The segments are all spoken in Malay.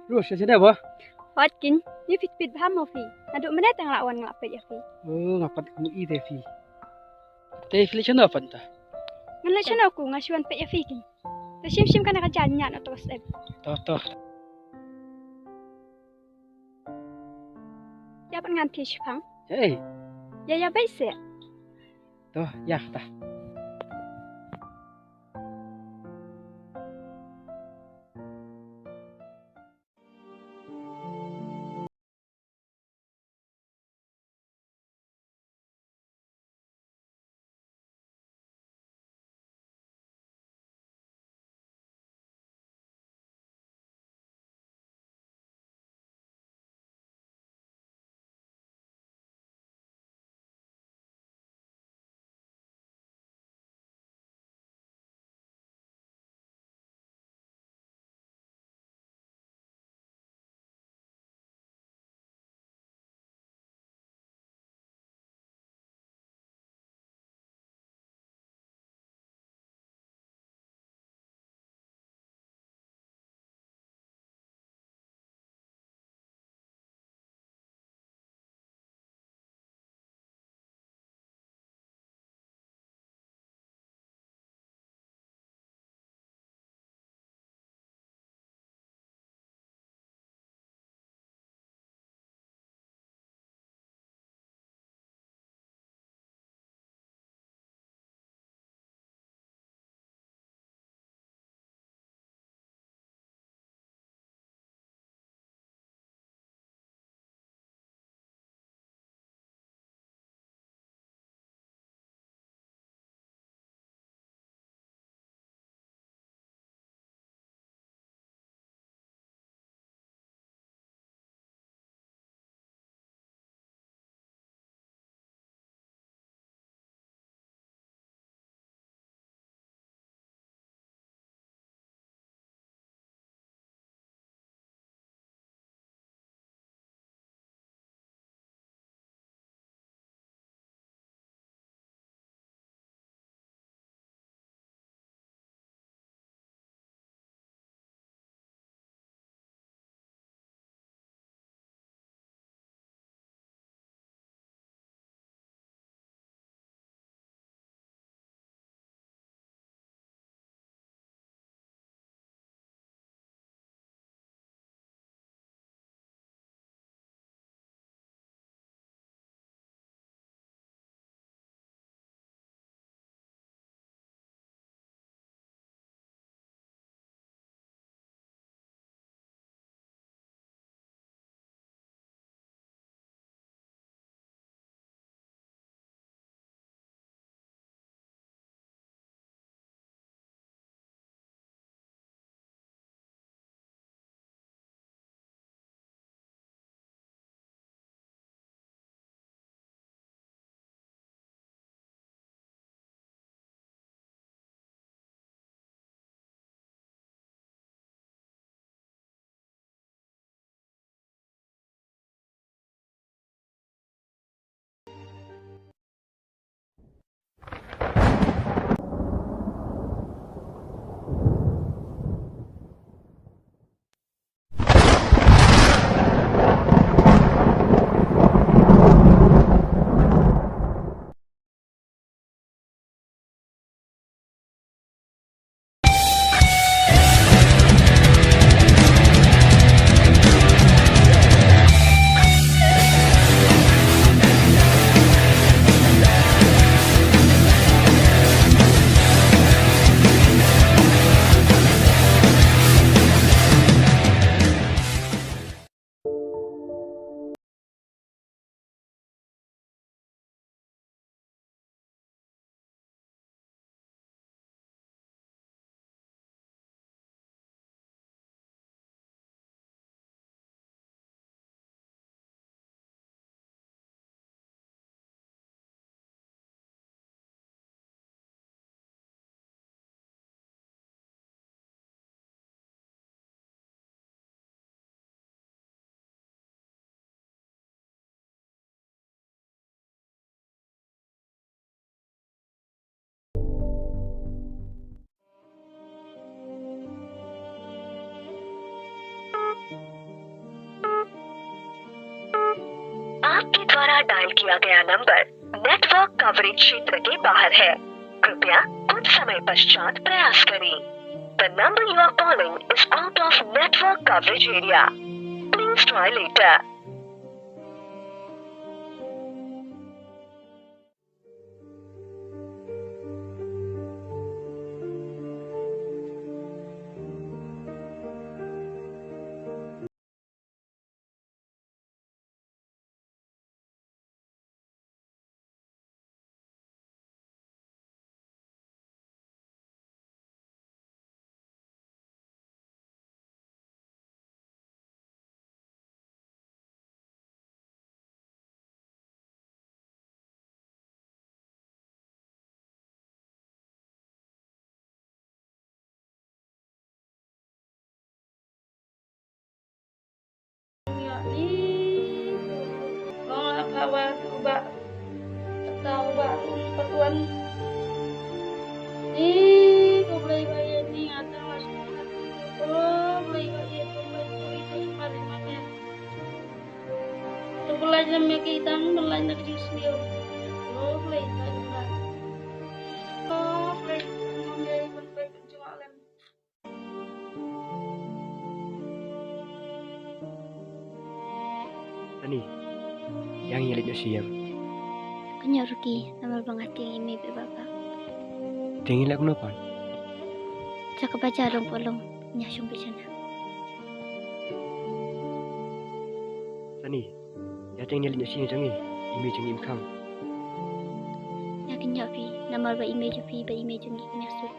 Ruh, sudah apa? Watkin, ni fit baham fi. Naduk mana tang lawan ngapet ya fi. Oh, ngapat kamu i Devi. Devi siya apa entah? Ngan siya na aku ngasuan pet ya fi kin. Sim kana ka janya na terus Toh. Ya pan ngan tish pang. Hey, Ya baik se. toh, ya, tah. द्वारा डायल किया गया number network coverage क्षेत्र के बाहर है। कृपया कुछ समय पश्चात प्रयास करें। The number you are calling is out of network coverage area. Please try later. Tani, yang nyelit siang. Kanya Ruki, nama bangati imi berbapa. Tingin lah kenapa? Cakap baca dong polong, nyasung bersana. Tani, yang tingin nyelit siang jangi, imi jangi imkam. Yakin Jafi, nama ba imi Jafi, ba imi jangi nyasung.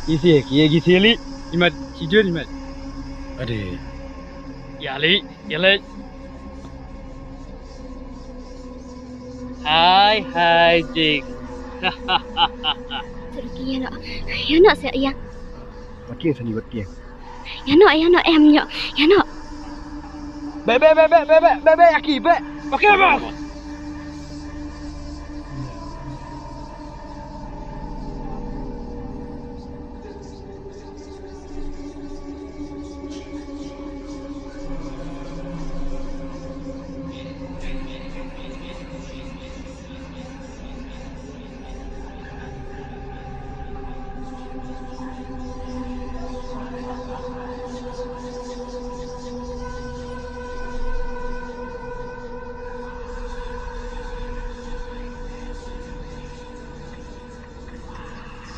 Gisi, gisi li. Imat, tidur imat. Ada. Ya li, ya li. Hai, Jik. Ruki ya nak saya ya. Makin sani makin. Ya nak em ya. Ya nak. Be, aki, be. Okey, bang.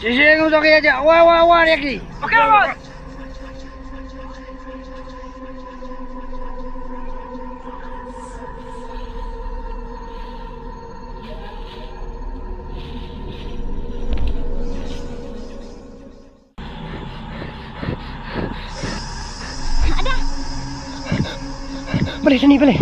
Sisi kamu sakit aja. Wah, lagi. Okey, bos. Boleh sini, boleh.